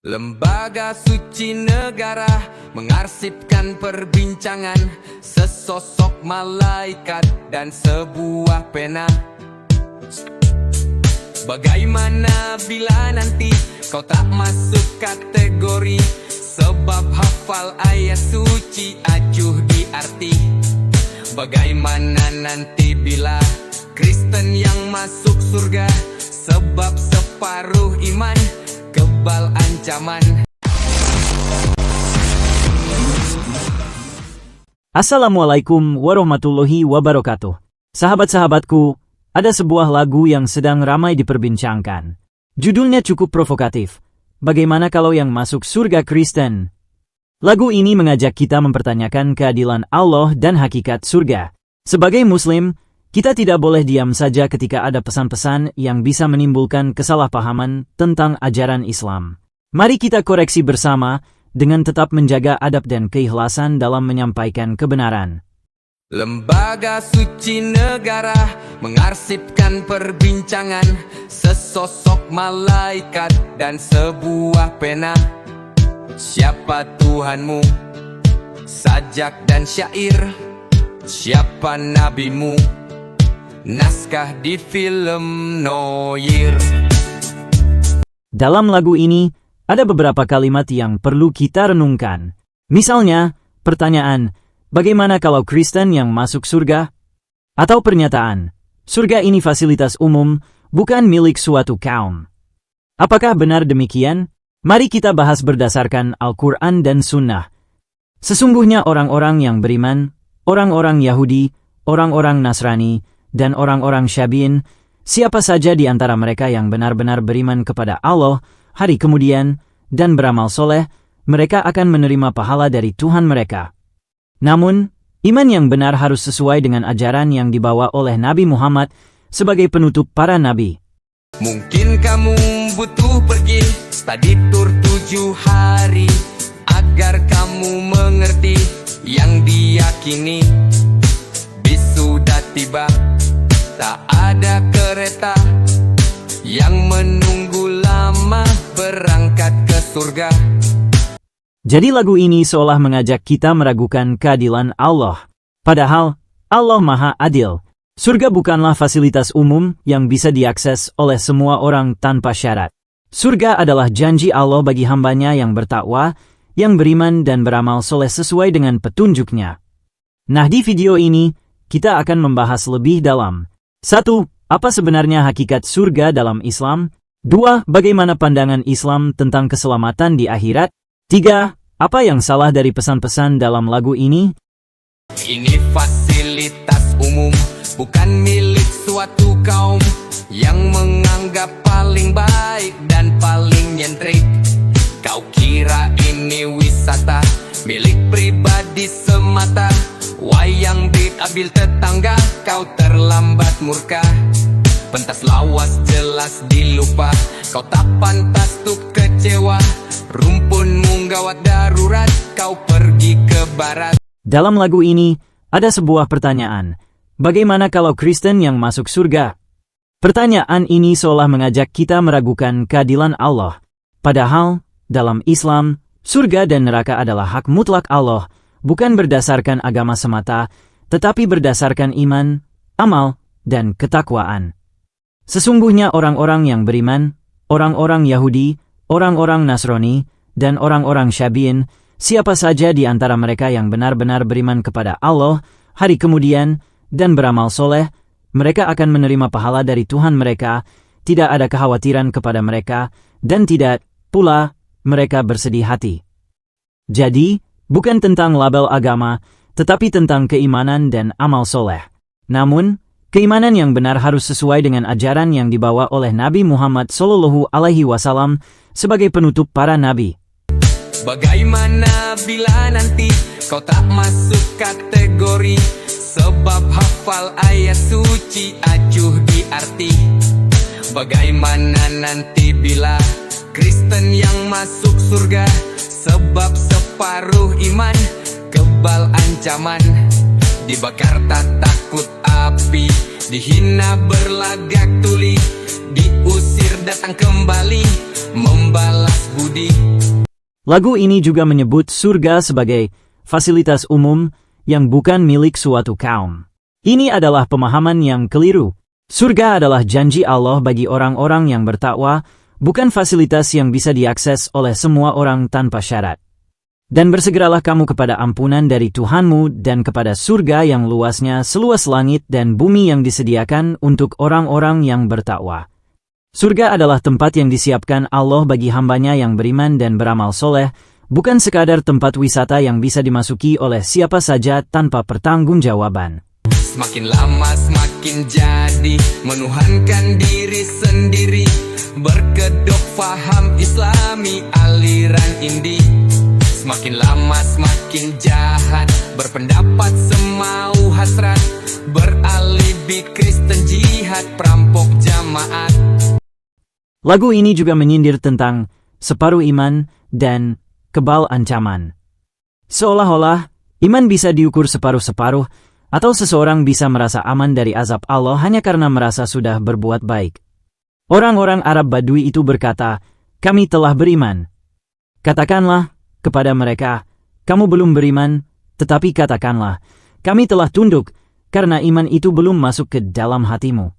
Lembaga suci negara mengarsipkan perbincangan sesosok malaikat dan sebuah pena. Bagaimana bila nanti kau tak masuk kategori, sebab hafal ayat suci acuh di arti? Bagaimana nanti bila Kristen yang masuk surga, sebab separuh iman kebal ancaman? Assalamualaikum warahmatullahi wabarakatuh. Sahabat-sahabatku, ada sebuah lagu yang sedang ramai diperbincangkan. Judulnya cukup provokatif. Bagaimana kalau yang masuk surga Kristen? Lagu ini mengajak kita mempertanyakan keadilan Allah dan hakikat surga. Sebagai Muslim, kita tidak boleh diam saja ketika ada pesan-pesan yang bisa menimbulkan kesalahpahaman tentang ajaran Islam. Mari kita koreksi bersama dengan tetap menjaga adab dan keikhlasan dalam menyampaikan kebenaran. Lembaga suci negara mengarsipkan perbincangan sesosok malaikat dan sebuah pena. Siapa Tuhanmu? Sajak dan syair. Siapa nabimu? Naskah di film Noir. Dalam lagu ini, ada beberapa kalimat yang perlu kita renungkan. Misalnya, pertanyaan, bagaimana kalau Kristen yang masuk surga? Atau pernyataan, surga ini fasilitas umum, bukan milik suatu kaum. Apakah benar demikian? Mari kita bahas berdasarkan Al-Quran dan Sunnah. Sesungguhnya orang-orang yang beriman, orang-orang Yahudi, orang-orang Nasrani, dan orang-orang Syabi'in, siapa saja di antara mereka yang benar-benar beriman kepada Allah, hari kemudian, dan beramal soleh, mereka akan menerima pahala dari Tuhan mereka. Namun, iman yang benar harus sesuai dengan ajaran yang dibawa oleh Nabi Muhammad sebagai penutup para nabi. Mungkin kamu butuh pergi study tour 7 hari agar kamu mengerti yang diyakini. Bis sudah tiba, tak ada kereta yang menunggu lama berangkat ke surga. Jadi lagu ini seolah mengajak kita meragukan keadilan Allah. Padahal, Allah Maha Adil. Surga bukanlah fasilitas umum yang bisa diakses oleh semua orang tanpa syarat. Surga adalah janji Allah bagi hambanya yang bertakwa, yang beriman dan beramal soleh sesuai dengan petunjuknya. Nah, di video ini, kita akan membahas lebih dalam. 1. Apa sebenarnya hakikat surga dalam Islam? 2. Bagaimana pandangan Islam tentang keselamatan di akhirat? 3. Apa yang salah dari pesan-pesan dalam lagu ini? Ini fasilitas umum, bukan milik suatu kaum yang menganggap paling baik dan paling nyentrik. Kau kira ini wisata milik pribadi semata? Wayang diambil tetangga, kau terlambat murka. Pentas lawas jelas dilupa, kau tak pantas tuh kecewa. Rumpunmu gawat darurat, kau pergi ke barat. Dalam lagu ini, ada sebuah pertanyaan. Bagaimana kalau Kristen yang masuk surga? Pertanyaan ini seolah mengajak kita meragukan keadilan Allah. Padahal, dalam Islam, surga dan neraka adalah hak mutlak Allah, bukan berdasarkan agama semata, tetapi berdasarkan iman, amal, dan ketakwaan. Sesungguhnya orang-orang yang beriman, orang-orang Yahudi, orang-orang Nasrani, dan orang-orang Syabi'in, siapa saja di antara mereka yang benar-benar beriman kepada Allah, hari kemudian, dan beramal soleh, mereka akan menerima pahala dari Tuhan mereka, tidak ada kekhawatiran kepada mereka, dan tidak pula mereka bersedih hati. Jadi, bukan tentang label agama, tetapi tentang keimanan dan amal soleh. Namun, keimanan yang benar harus sesuai dengan ajaran yang dibawa oleh Nabi Muhammad SAW sebagai penutup para nabi. Bagaimana bila nanti kau tak masuk kategori, sebab hafal ayat suci acuh di arti? Bagaimana nanti bila Kristen yang masuk surga, sebab separuh iman kebal ancaman? Dibakar tak takut api, dihina berlagak tuli, diusir datang kembali membalas budi. Lagu ini juga menyebut surga sebagai fasilitas umum yang bukan milik suatu kaum. Ini adalah pemahaman yang keliru. Surga adalah janji Allah bagi orang-orang yang bertakwa, bukan fasilitas yang bisa diakses oleh semua orang tanpa syarat. Dan bersegeralah kamu kepada ampunan dari Tuhanmu dan kepada surga yang luasnya seluas langit dan bumi yang disediakan untuk orang-orang yang bertakwa. Surga adalah tempat yang disiapkan Allah bagi hambanya yang beriman dan beramal soleh, bukan sekadar tempat wisata yang bisa dimasuki oleh siapa saja tanpa pertanggungjawaban. Semakin lama semakin jadi menuhankan diri sendiri, berkedok faham islami aliran indi. Semakin lama semakin jahat, berpendapat semau hasrat, beralibi Kristen jihad, perampok jamaat. Lagu ini juga menyindir tentang separuh iman dan kebal ancaman. Seolah-olah iman bisa diukur separuh-separuh, atau seseorang bisa merasa aman dari azab Allah hanya karena merasa sudah berbuat baik. Orang-orang Arab Badui itu berkata, "Kami telah beriman." Katakanlah kepada mereka, "Kamu belum beriman, tetapi katakanlah, kami telah tunduk, karena iman itu belum masuk ke dalam hatimu."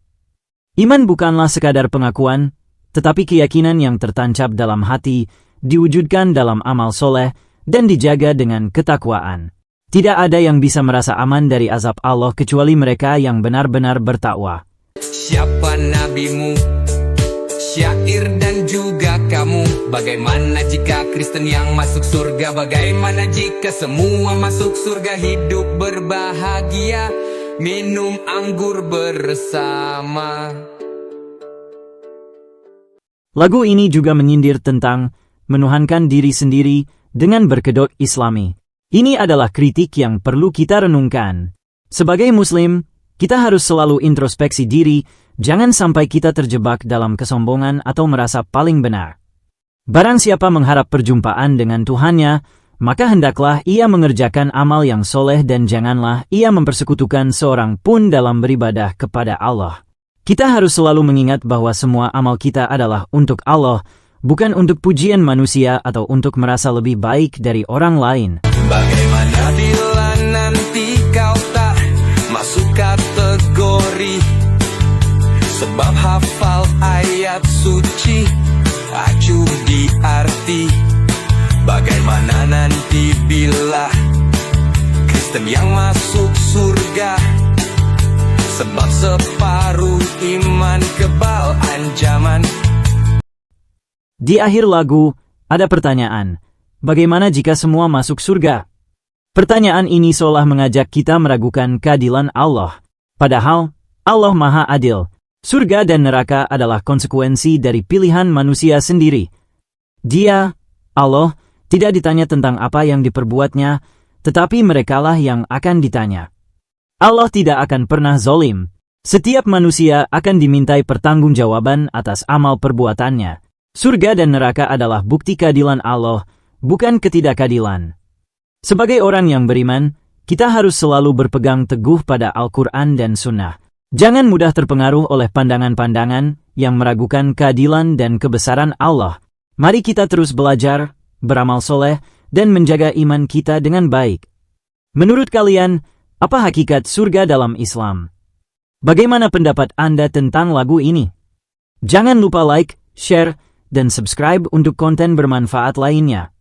Iman bukanlah sekadar pengakuan, tetapi keyakinan yang tertancap dalam hati, diwujudkan dalam amal soleh, dan dijaga dengan ketakwaan. Tidak ada yang bisa merasa aman dari azab Allah kecuali mereka yang benar-benar bertakwa. Siapa nabimu? Syair dan juga kamu. Bagaimana jika Kristen yang masuk surga? Bagaimana jika semua masuk surga, hidup berbahagia, minum anggur bersama? Lagu ini juga menyindir tentang menuhankan diri sendiri dengan berkedok Islami. Ini adalah kritik yang perlu kita renungkan. Sebagai Muslim, kita harus selalu introspeksi diri, jangan sampai kita terjebak dalam kesombongan atau merasa paling benar. Barang siapa mengharap perjumpaan dengan Tuhannya, maka hendaklah ia mengerjakan amal yang soleh dan janganlah ia mempersekutukan seorang pun dalam beribadah kepada Allah. Kita harus selalu mengingat bahwa semua amal kita adalah untuk Allah, bukan untuk pujian manusia atau untuk merasa lebih baik dari orang lain. Bagaimana bila nanti kau tak masuk kategori, sebab hafal ayat suci, acuh di arti. Bagaimana nanti bila Kristen yang masuk surga, sebab separuh iman kebal ancaman. Di akhir lagu, ada pertanyaan. Bagaimana jika semua masuk surga? Pertanyaan ini seolah mengajak kita meragukan keadilan Allah. Padahal, Allah Maha Adil. Surga dan neraka adalah konsekuensi dari pilihan manusia sendiri. Dia, Allah, tidak ditanya tentang apa yang diperbuatnya, tetapi merekalah yang akan ditanya. Allah tidak akan pernah zolim. Setiap manusia akan dimintai pertanggungjawaban atas amal perbuatannya. Surga dan neraka adalah bukti keadilan Allah, bukan ketidakadilan. Sebagai orang yang beriman, kita harus selalu berpegang teguh pada Al-Quran dan Sunnah. Jangan mudah terpengaruh oleh pandangan-pandangan yang meragukan keadilan dan kebesaran Allah. Mari kita terus belajar, beramal soleh, dan menjaga iman kita dengan baik. Menurut kalian, apa hakikat surga dalam Islam? Bagaimana pendapat Anda tentang lagu ini? Jangan lupa like, share, dan subscribe untuk konten bermanfaat lainnya.